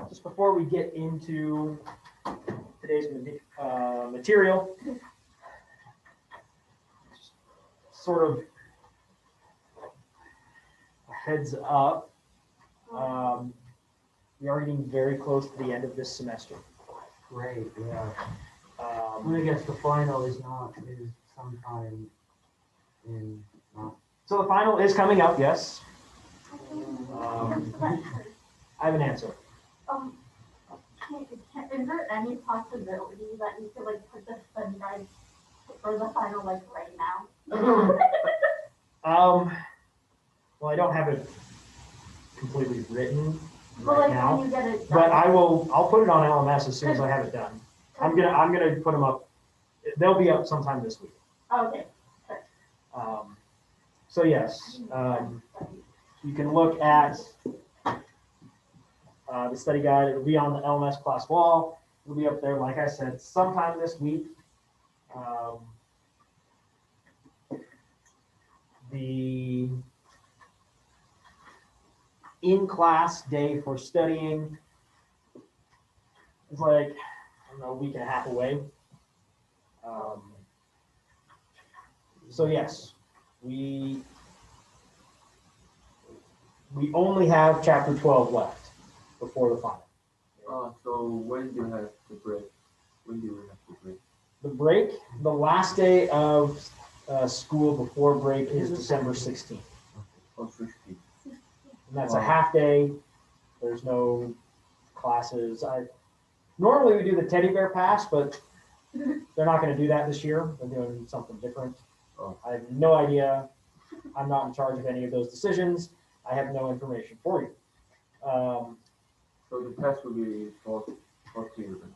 Just before we get into today's material, sort of a heads up, we are getting very close to the end of this semester. Great, yeah. I guess the final is sometime in. So the final is coming up, yes. I have an answer. Is there any possibility that you could like put the study guide for the final like right now? Well, I don't have it completely written Well, right like now, when you get it done. but I'll put it on LMS as soon as I have it done. I'm gonna put them up. They'll be up sometime this week. Okay. So yes, you can look at the study guide. It'll be on the LMS class wall. It'll be up there, like I said, sometime this week. The in-class day for studying is like, I don't know, a week and a half away. So yes, we only have chapter 12 left before the final. So when do you have the break? When do you have the break? The break, the last day of school before break is December 16th. Oh, 16. And that's a half day. There's no classes. Normally we do the teddy bear pass, but they're not going to do that this year. They're doing something different. Oh. I have no idea. I'm not in charge of any of those decisions. I have no information for you. So the test will be 14th.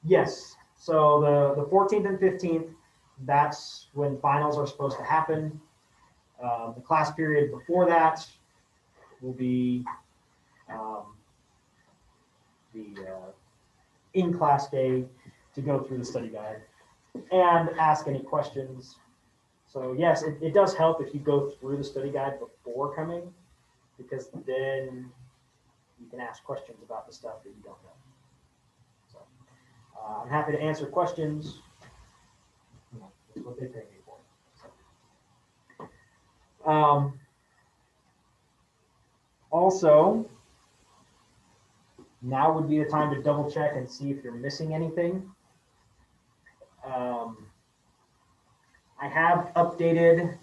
Yes. So the 14th and 15th, that's when finals are supposed to happen. The class period before that will be the in-class day to go through the study guide and ask any questions. So yes, it does help if you go through the study guide before coming, because then you can ask questions about the stuff that you don't know. So I'm happy to answer questions. That's what they pay me for. So. Also, now would be the time to double check and see if you're missing anything. I have updated,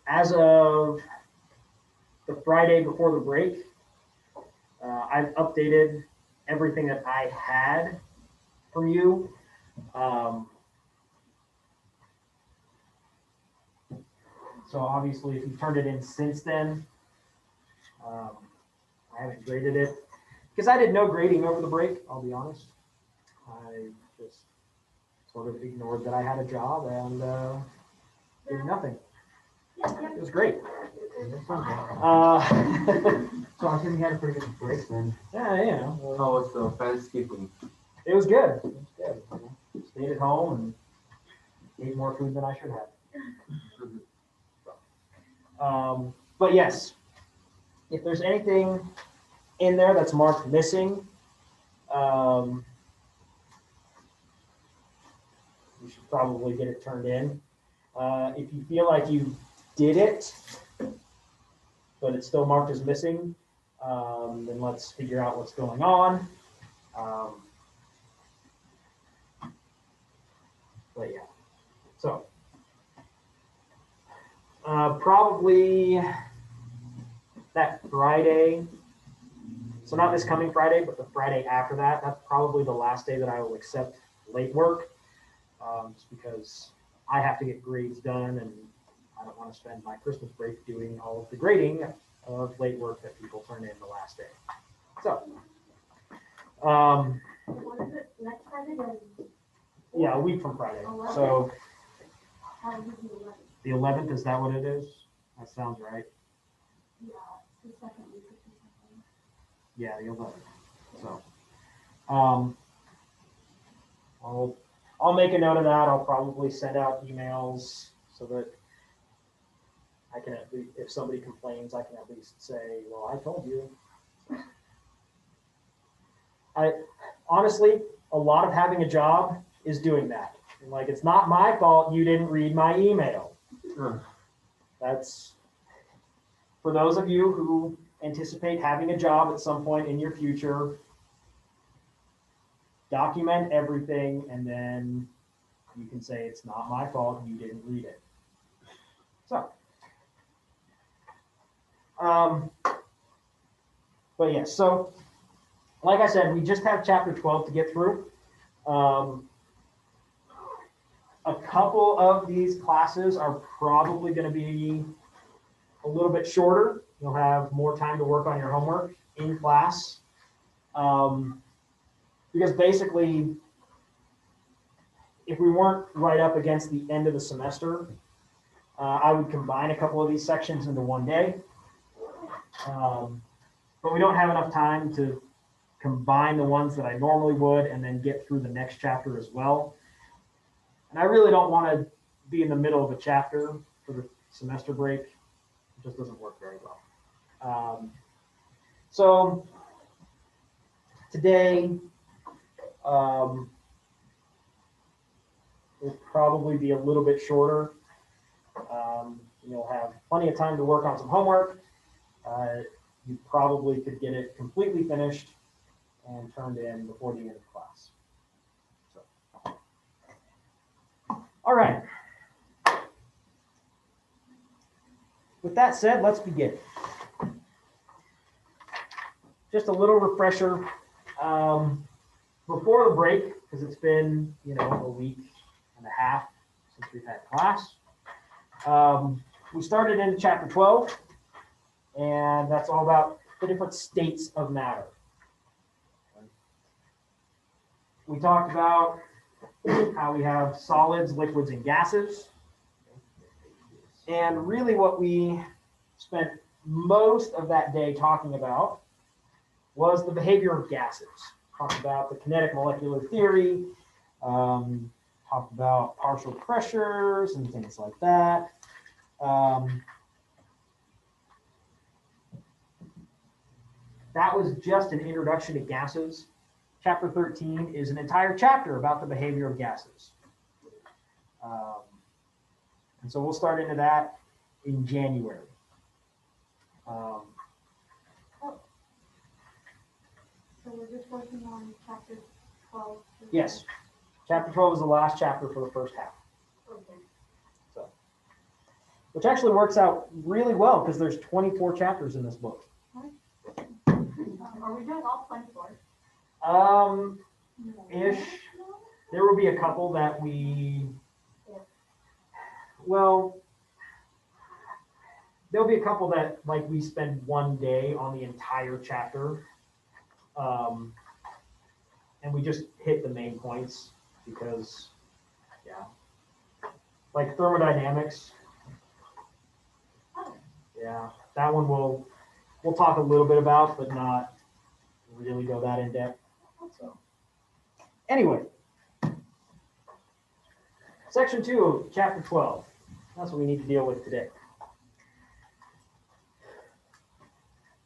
as of the Friday before the break, I've updated everything that I had from you. So obviously, if you turned it in since then, I haven't graded it because I did no grading over the break. I'll be honest. I just sort of ignored that I had a job and did nothing. It was great. So I think we had a pretty good break then. Yeah, you know. How was the Thanksgiving? It was good. It was good. Stayed at home and ate more food than I should have. But yes, if there's anything in there that's marked missing, you should probably get it turned in. If you feel like you did it, but it's still marked as missing, then let's figure out what's going on. But yeah, so probably that Friday, so not this coming Friday, but the Friday after that, that's probably the last day that I will accept late work, just because I have to get grades done and I don't want to spend my Christmas break doing all of the grading of late work that people turn in the last day. So, What is it, next Friday? yeah, a week from Friday. So How is the 11th, is that what it is? That sounds right. Yeah, it's the second week or something. Yeah, the 11th. So, I'll make a note of that. I'll probably send out emails so that I can, at least, if somebody complains, I can at least say, well, I told you Honestly, a lot of having a job is doing that. Like, it's not my fault you didn't read my email. That's for those of you who anticipate having a job at some point in your future. Document everything, and then you can say it's not my fault you didn't read it. So, but yes, so like I said, we just have chapter 12 to get through. A couple of these classes are probably going to be a little bit shorter. You'll have more time to work on your homework in class. Because basically, if we weren't right up against the end of the semester, I would combine a couple of these sections into one day. But we don't have enough time to combine the ones that I normally would and then get through the next chapter as well. And I really don't want to be in the middle of a chapter for the semester break. It just doesn't work very well. So today, will probably be a little bit shorter. You'll have plenty of time to work on some homework. You probably could get it completely finished and turned in before the end of class. So, all right. With that said, let's begin. Just a little refresher. Before the break, because it's been, a week and a half since we've had class, we started into chapter 12, and that's all about the different states of matter. We talked about how we have solids, liquids, and gases. And really what we spent most of that day talking about was the behavior of gases. Talked about the kinetic molecular theory, talked about partial pressures and things like that. That was just an introduction to gases. Chapter 13 is an entire chapter about the behavior of gases. And so we'll start into that in January. So we're just working on chapter 12. Yes, chapter 12 is the last chapter for the first half. Okay. So, which actually works out really well because there's 24 chapters in this book. Are we doing all 24? Ish. There will be a couple that there'll be a couple that we spend one day on the entire chapter. And we just hit the main points because, like thermodynamics. Yeah, that one we'll talk a little bit about, but not really go that in depth. So, anyway, section 2 of chapter 12. That's what we need to deal with today.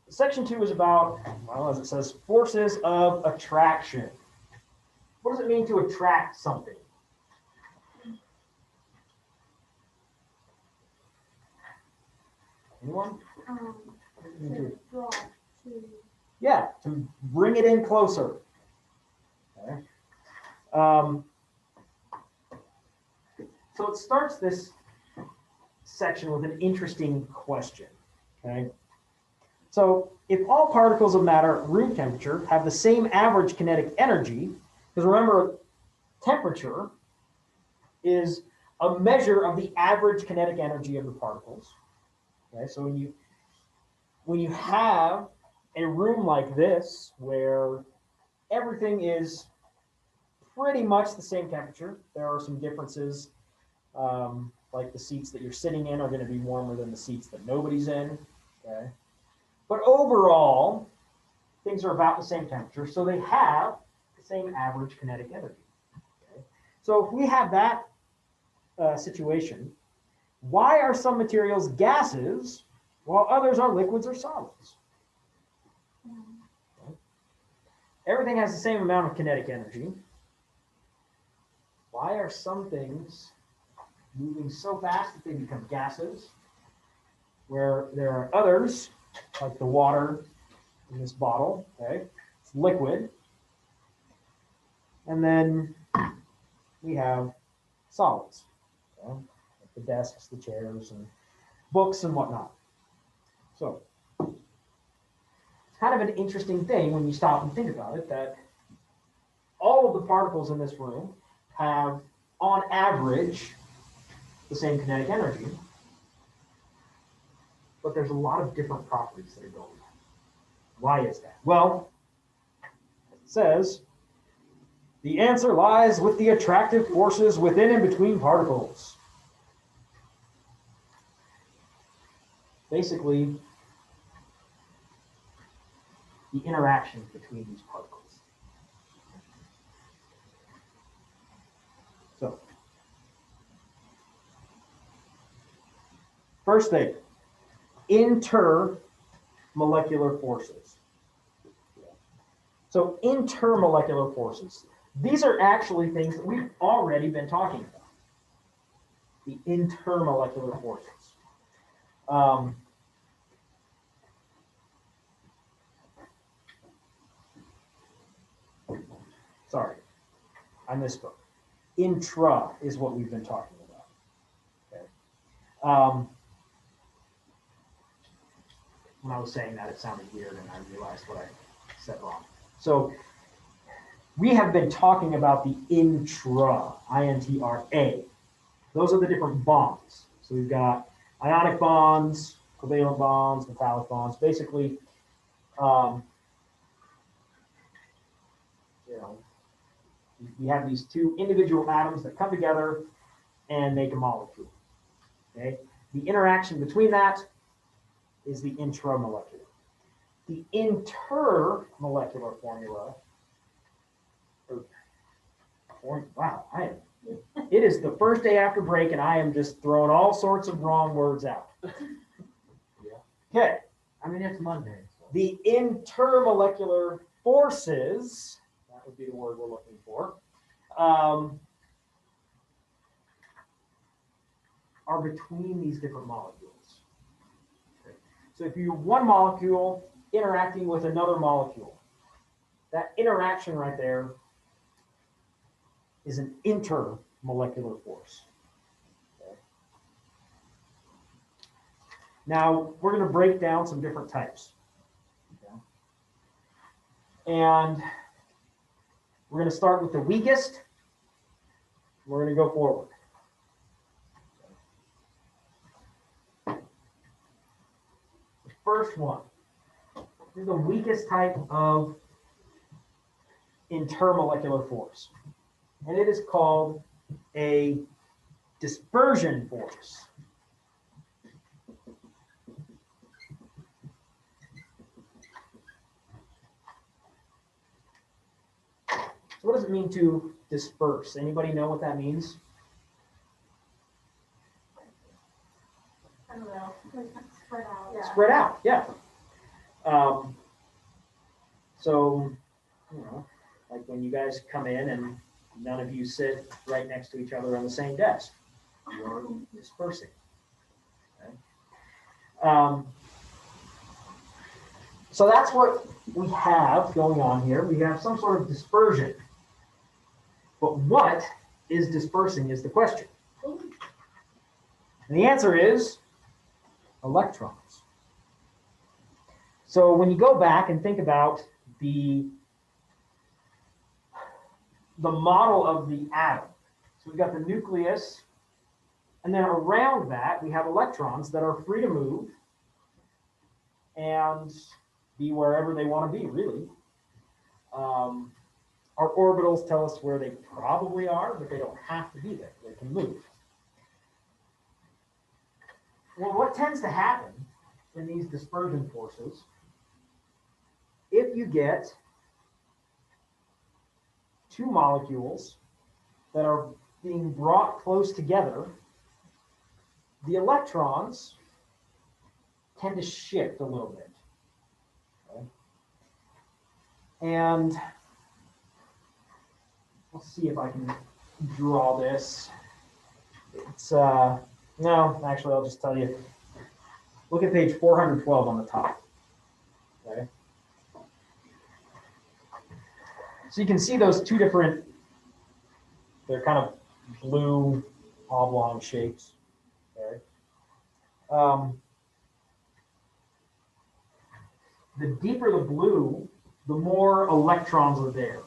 Section 2 is about, as it says, forces of attraction. What does it mean to attract something? Anyone? To draw to. Yeah, to bring it in closer. Okay. So it starts this section with an interesting question. Okay. So if all particles of matter at room temperature have the same average kinetic energy, because remember, temperature is a measure of the average kinetic energy of the particles. Okay, so when you have a room like this where everything is pretty much the same temperature, there are some differences, like the seats that you're sitting in are going to be warmer than the seats that nobody's in. Okay, but overall, things are about the same temperature, so they have the same average kinetic energy. Okay? So if we have that situation, why are some materials gases while others are liquids or solids? Okay? everything has the same amount of kinetic energy, why are some things moving so fast that they become gases, where there are others, like the water in this bottle, okay, it's liquid, and then we have solids, okay? Like the desks, the chairs, and books and whatnot. So it's kind of an interesting thing when you stop and think about it, that all of the particles in this room have, on average, the same kinetic energy, but there's a lot of different properties that are going on. Why is that? Well, it says, the answer lies with the attractive forces within and between particles. Basically, the interaction between these particles. So, first thing, intermolecular forces. So intermolecular forces. These are actually things that we've already been talking about. The intermolecular forces. Sorry, I misspoke. Intra is what we've been talking about. Okay. When I was saying that, it sounded weird, and I realized what I said wrong. So we have been talking about the intra, I-N-T-R-A. Those are the different bonds. So we've got ionic bonds, covalent bonds, metallic bonds. Basically, we have these two individual atoms that come together and make a molecule. Okay, the interaction between that is the intramolecular. The intermolecular formula. Wow, it is the first day after break, and I am just throwing all sorts of wrong words out. Okay. I mean, it's Monday. So. The intermolecular forces, that would be the word we're looking for, are between these different molecules. Okay. So if you have one molecule interacting with another molecule, that interaction right there is an intermolecular force. Okay. Now, we're going to break down some different types. Okay. And we're going to start with the weakest. We're going to go forward. The first one is the weakest type of intermolecular force. And it is called a dispersion force. So what does it mean to disperse? Anybody know what that means? I don't know, like spread out. Yeah. Spread out, yeah. So, you know, like when you guys come in and none of you sit right next to each other on the same desk, you're dispersing. Okay? So that's what we have going on here. We have some sort of dispersion. But what is dispersing is the question. And the answer is electrons. So when you go back and think about the model of the atom, so we've got the nucleus, and then around that we have electrons that are free to move and be wherever they want to be, really. Our orbitals tell us where they probably are, but they don't have to be there. They can move. Well, what tends to happen in these dispersion forces, if you get two molecules that are being brought close together, the electrons tend to shift a little bit. Okay? And let's see if I can draw this. It's, no, actually, I'll just tell you. Look at page 412 on the top. Okay. So you can see those two different, they're kind of blue oblong shapes. Okay. The deeper the blue, the more electrons are there.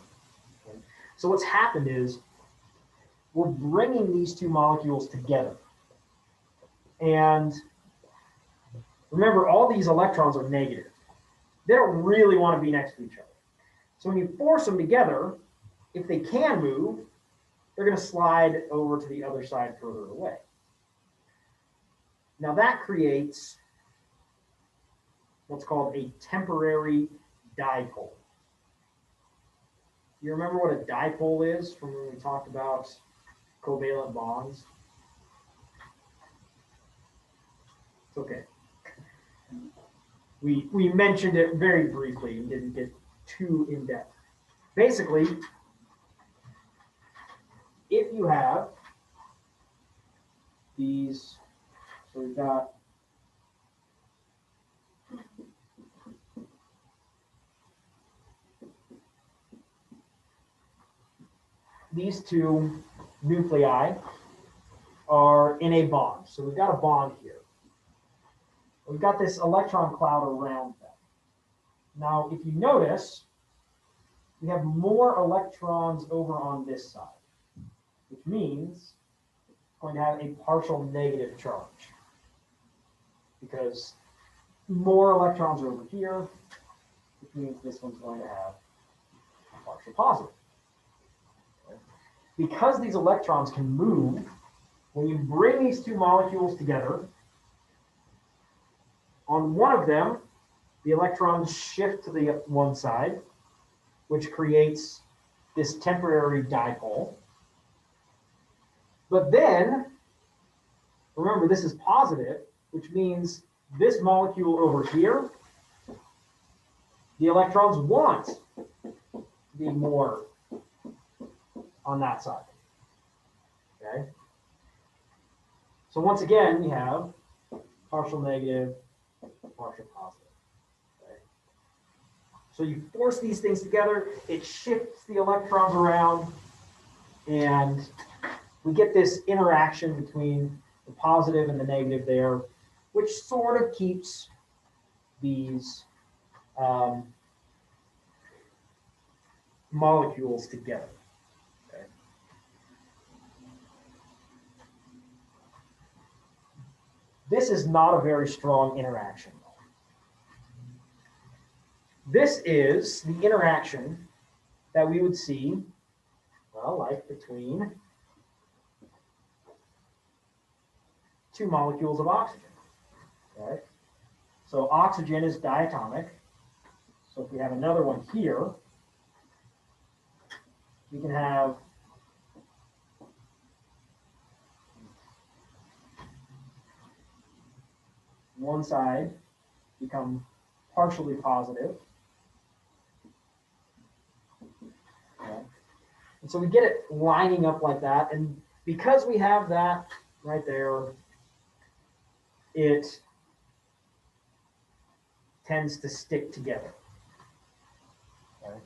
Okay. So what's happened is we're bringing these two molecules together. And remember, all these electrons are negative. They don't really want to be next to each other. So when you force them together, if they can move, they're going to slide over to the other side further away. Now that creates what's called a temporary dipole. You remember what a dipole is from when we talked about covalent bonds? It's okay. We mentioned it very briefly and didn't get too in depth. Basically, if you have these, so we've got these two nuclei are in a bond. So we've got a bond here. We've got this electron cloud around them. Now, if you notice, we have more electrons over on this side, which means it's going to have a partial negative charge because more electrons are over here, which means this one's going to have a partial positive. Okay. Because these electrons can move, when you bring these two molecules together, on one of them, the electrons shift to the one side, which creates this temporary dipole. But then, remember, this is positive, which means this molecule over here, the electrons want to be more on that side. Okay? So once again, we have partial negative, partial positive. Okay? So you force these things together, it shifts the electrons around, and we get this interaction between the positive and the negative there, which sort of keeps these molecules together. Okay. This is not a very strong interaction. This is the interaction that we would see, well, like between two molecules of oxygen. Okay. So oxygen is diatomic. So if we have another one here, we can have one side become partially positive. Okay. And so we get it lining up like that. And because we have that right there, it tends to stick together. Okay.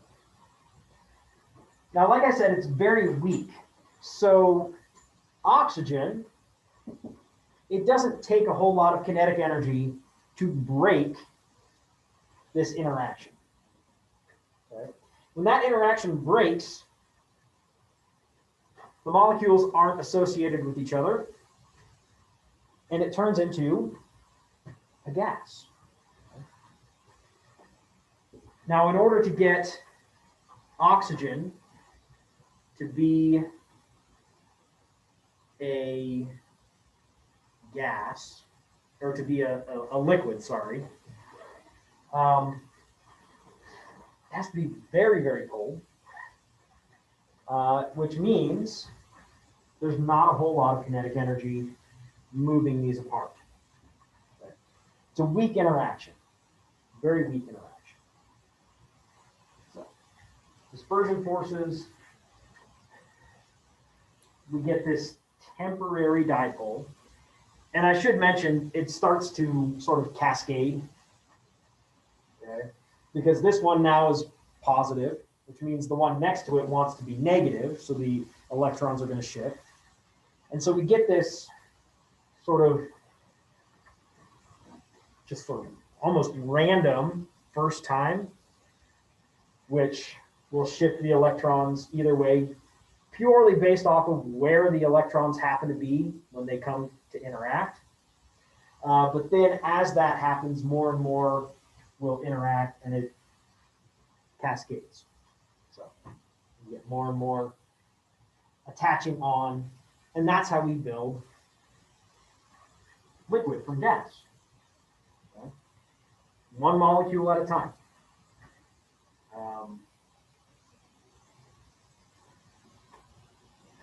Now, like I said, it's very weak. So oxygen, it doesn't take a whole lot of kinetic energy to break this interaction. Okay. When that interaction breaks, the molecules aren't associated with each other, and it turns into a gas. Now, in order to get oxygen to be a gas, or to be a liquid, sorry, it has to be very, very cold, which means there's not a whole lot of kinetic energy moving these apart. Okay. It's a weak interaction, very weak interaction. So, dispersion forces we get this temporary dipole. And I should mention, it starts to sort of cascade. Okay? Because this one now is positive, which means the one next to it wants to be negative, so the electrons are going to shift. And so we get this sort of just sort of almost random first time, which will shift the electrons either way, purely based off of where the electrons happen to be when they come to interact. But then as that happens, more and more will interact and it cascades. So you get more and more attaching on, and that's how we build liquid from gas. Okay? One molecule at a time.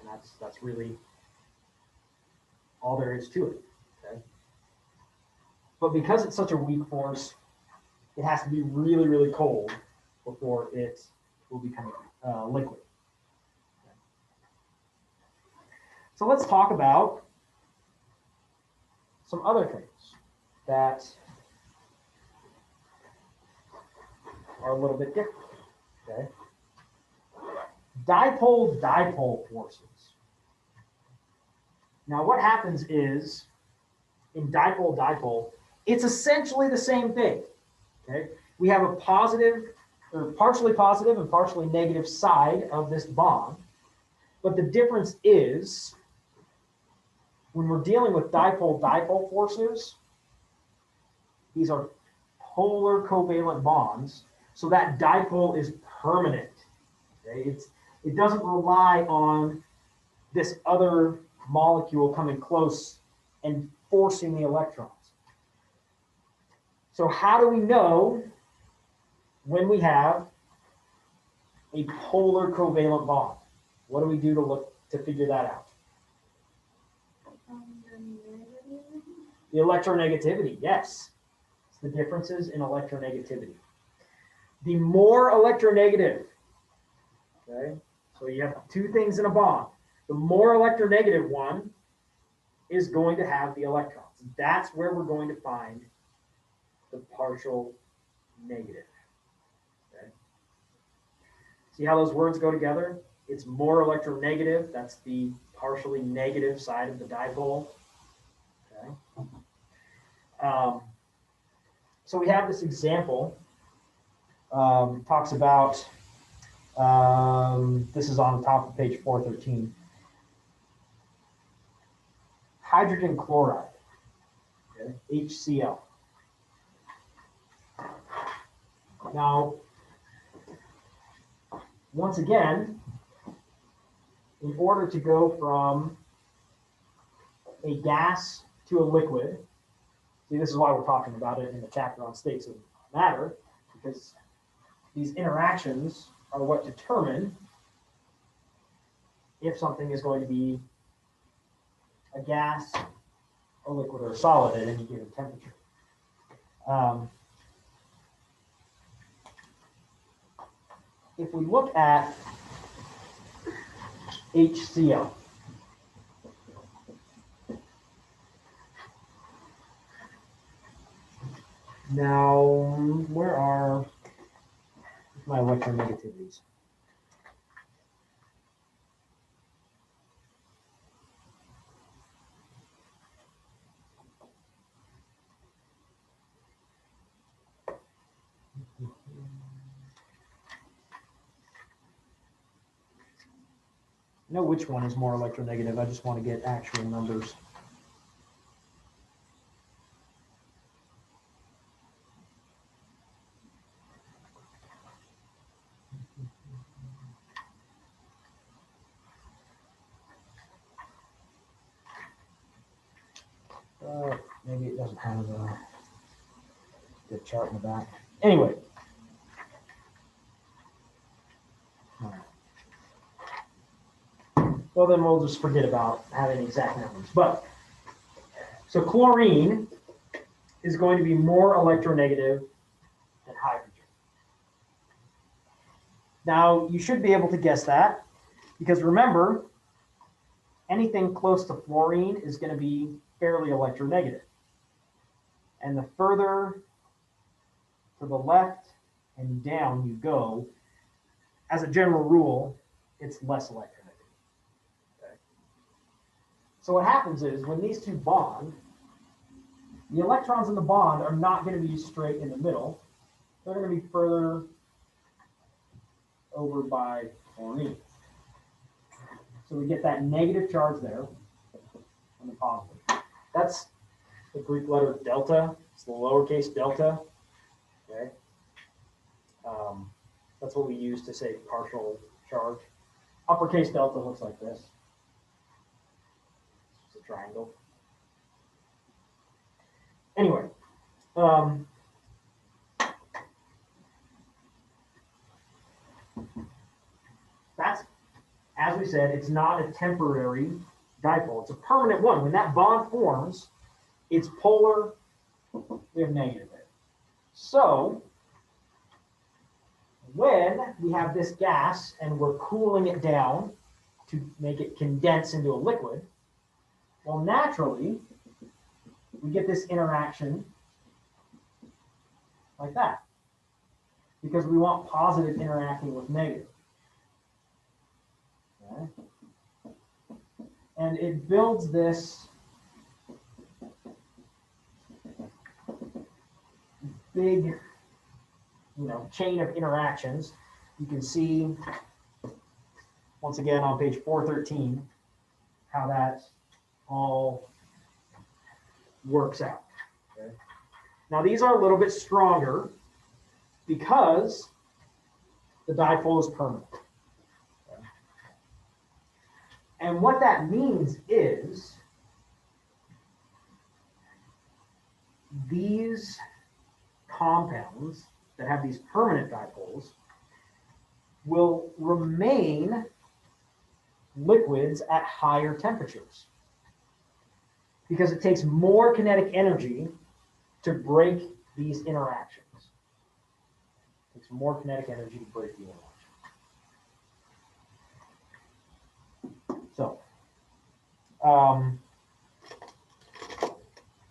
And that's really all there is to it. Okay? But because it's such a weak force, it has to be really, really cold before it will become liquid. Okay. So let's talk about some other things that are a little bit different. Okay. Dipole forces. Now what happens is in dipole, it's essentially the same thing. Okay. We have a positive or partially positive and partially negative side of this bond. But the difference is when we're dealing with dipole forces, these are polar covalent bonds. So that dipole is permanent. Okay? It doesn't rely on this other molecule coming close and forcing the electrons. So how do we know when we have a polar covalent bond? What do we do to figure that out? The electronegativity, yes. It's the differences in electronegativity. The more electronegative, okay, so you have two things in a bond. The more electronegative one is going to have the electrons. That's where we're going to find the partial negative. Okay. See how those words go together? It's more electronegative. That's the partially negative side of the dipole. Okay. So we have this example. Talks about, this is on the top of page 413. Hydrogen chloride, okay, HCl. Now, once again, in order to go from a gas to a liquid, see, this is why we're talking about it in the chapter on states of matter, because these interactions are what determine if something is going to be a gas, a liquid, or a solid at any given temperature. If we look at HCl, now where are my electronegativities? I know which one is more electronegative. I just want to get actual numbers. Maybe it doesn't have the chart in the back. Anyway. All right. Well, then we'll just forget about having exact numbers. But so chlorine is going to be more electronegative than hydrogen. Now, you should be able to guess that because remember, anything close to fluorine is going to be fairly electronegative. And the further to the left and down you go, as a general rule, it's less electronegative. Okay. So what happens is when these two bond, the electrons in the bond are not going to be straight in the middle. They're going to be further over by fluorine. So we get that negative charge there on the positive. That's the Greek letter delta. It's the lowercase delta. Okay. That's what we use to say partial charge. Uppercase delta looks like this. It's a triangle. Anyway, that's, as we said, it's not a temporary dipole. It's a permanent one. When that bond forms, it's polar. We have negative there. So when we have this gas and we're cooling it down to make it condense into a liquid, well, naturally, we get this interaction like that because we want positive interacting with negative. Okay. And it builds this big, chain of interactions. You can see, once again, on page 413, how that all works out. Okay. Now, these are a little bit stronger because the dipole is permanent. Okay. And what that means is these compounds that have these permanent dipoles will remain liquids at higher temperatures because it takes more kinetic energy to break these interactions. It takes more kinetic energy to break the interaction. So,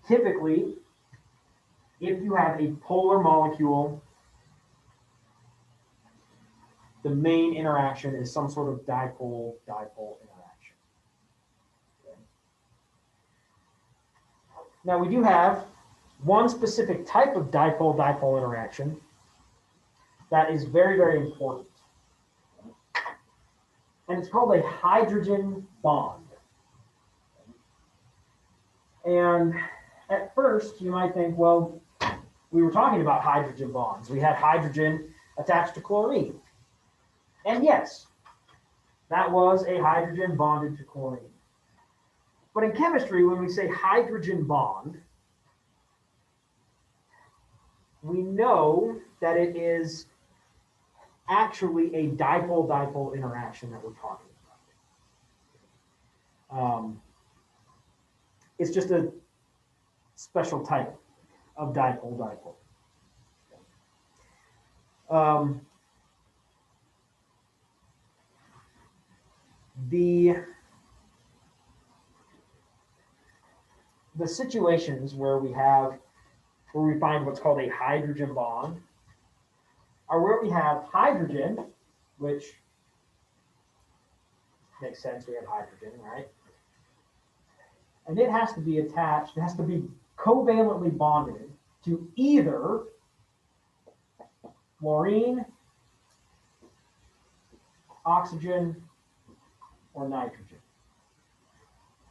typically, if you have a polar molecule, the main interaction is some sort of dipole-dipole interaction. Okay. Now we do have one specific type of dipole-dipole interaction that is very, very important. And it's called a hydrogen bond. And at first you might think, well, we were talking about hydrogen bonds. We had hydrogen attached to chlorine. And yes, that was a hydrogen bonded to chlorine. But in chemistry, when we say hydrogen bond, we know that it is actually a dipole-dipole interaction that we're talking about. It's just a special type of dipole-dipole. The situations where we find what's called a hydrogen bond are where we have hydrogen, which makes sense, we have hydrogen, right? And it has to be attached, it has to be covalently bonded to either fluorine, oxygen, or nitrogen.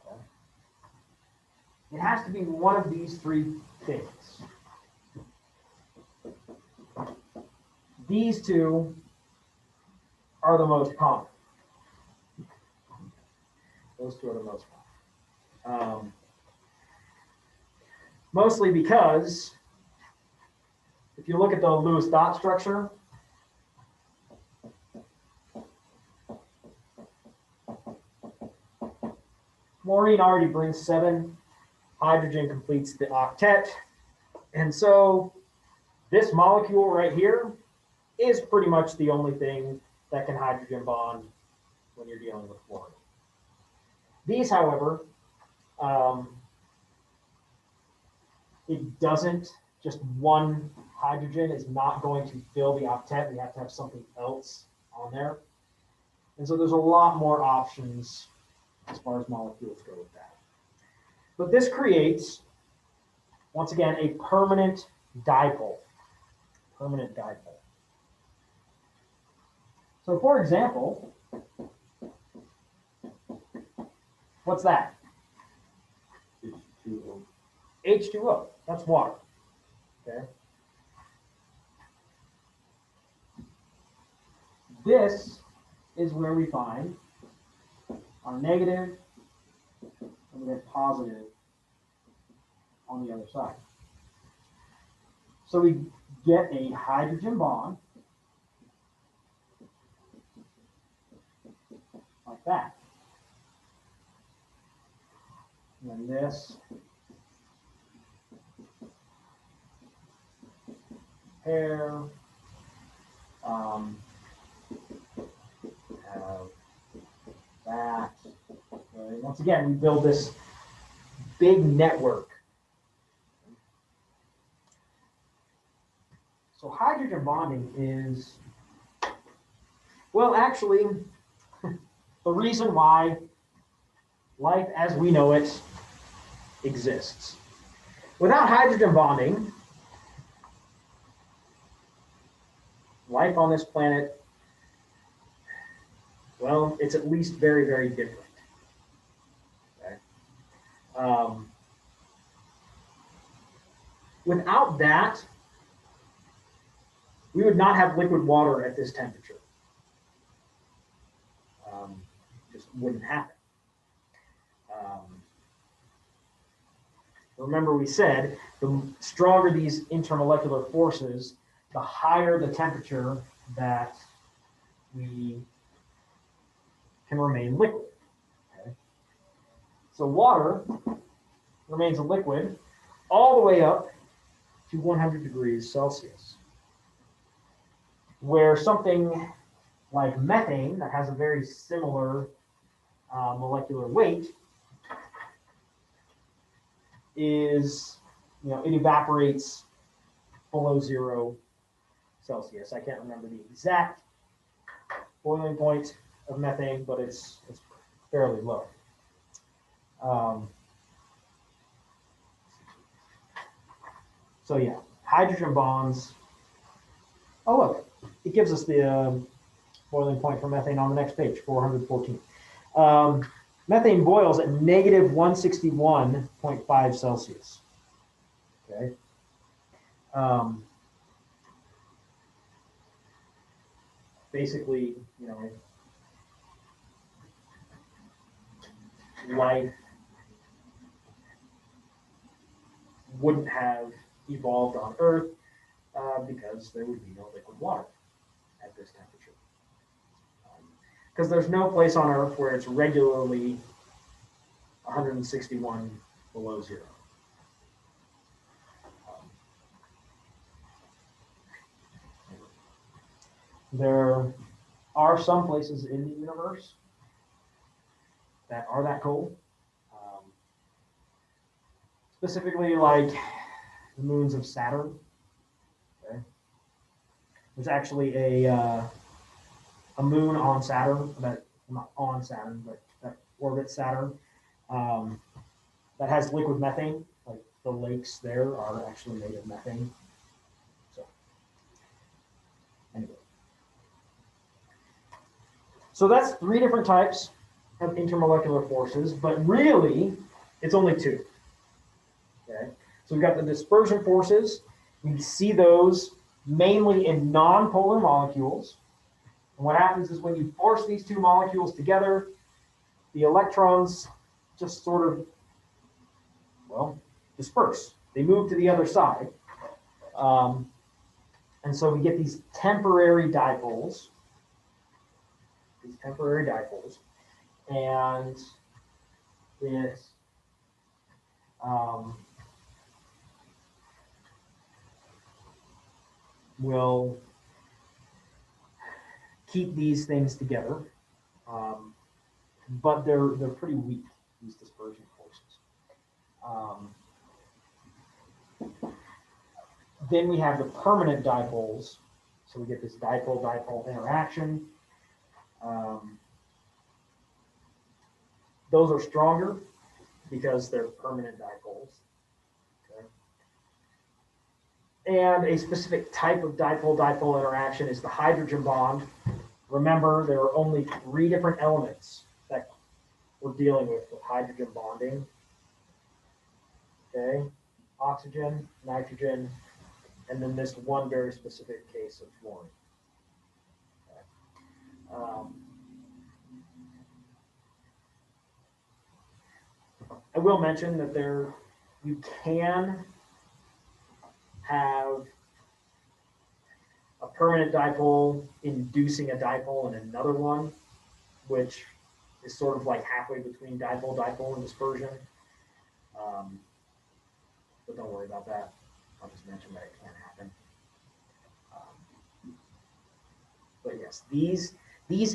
Okay. It has to be one of these three things. These two are the most common. Those two are the most common. Mostly because if you look at the Lewis dot structure, fluorine already brings 7, hydrogen completes the octet, and so this molecule right here is pretty much the only thing that can hydrogen bond when you're dealing with fluorine. These, however, it doesn't, just one hydrogen is not going to fill the octet. We have to have something else on there. And so there's a lot more options as far as molecules go with that. But this creates, once again, a permanent dipole. Permanent dipole. So for example, what's that? H2O. H2O, that's water, okay? This is where we find our negative and we have positive on the other side. So we get a hydrogen bond like that. And then this pair have that. Okay. Once again, we build this big network. So hydrogen bonding is, well, actually, the reason why life as we know it exists. Without hydrogen bonding, life on this planet, well, it's at least very, very different. Okay? Without that, we would not have liquid water at this temperature. Just wouldn't happen. Remember we said, the stronger these intermolecular forces, the higher the temperature that we can remain liquid. Okay? So water remains a liquid all the way up to 100 degrees Celsius, where something like methane that has a very similar molecular weight is, it evaporates below 0 Celsius. I can't remember the exact boiling point of methane, but it's fairly low. So yeah, hydrogen bonds. Oh look, it gives us the boiling point for methane on the next page, 414. Methane boils at negative 161.5 Celsius. Okay. Basically, life wouldn't have evolved on Earth because there would be no liquid water at this temperature. Because there's no place on Earth where it's regularly 161 below 0. There are some places in the universe that are that cold. Specifically like the moons of Saturn. Okay. There's actually a moon on Saturn, not on Saturn, but that orbits Saturn, that has liquid methane. Like the lakes there are actually made of methane. So anyway. So that's 3 different types of intermolecular forces, but really it's only 2. Okay, so we've got the dispersion forces. We see those mainly in nonpolar molecules. And what happens is when you force these 2 molecules together, the electrons just sort of, disperse. They move to the other side. And so we get these temporary dipoles. And this will keep these things together, but they're pretty weak. these dispersion forces. Then we have the permanent dipoles. So we get this dipole-dipole interaction. Those are stronger because they're permanent dipoles. Okay. And a specific type of dipole-dipole interaction is the hydrogen bond. Remember, there are only 3 different elements that we're dealing with hydrogen bonding. Okay, oxygen, nitrogen, and then this one very specific case of fluorine. Okay. I will mention that you can have a permanent dipole inducing a dipole in another one, which is sort of like halfway between dipole-dipole and dispersion. But don't worry about that. I'll just mention that it can happen. But yes, these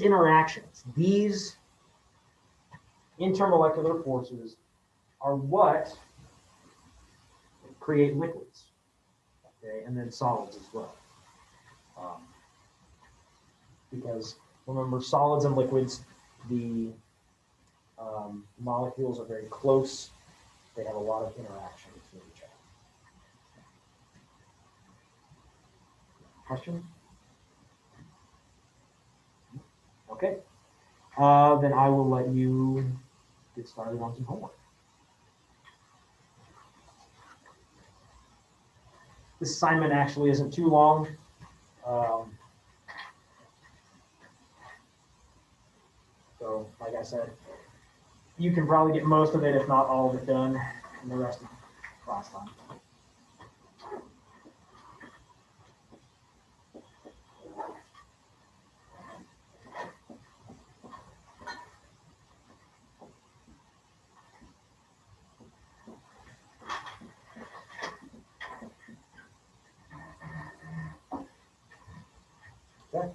interactions, these intermolecular forces are what create liquids, okay, and then solids as well. Because remember, solids and liquids, the molecules are very close. They have a lot of interaction between each other. Question? Okay. Then I will let you get started on some homework. This assignment actually isn't too long. So, like I said, you can probably get most of it, if not all of it, done in the rest of class time. Okay.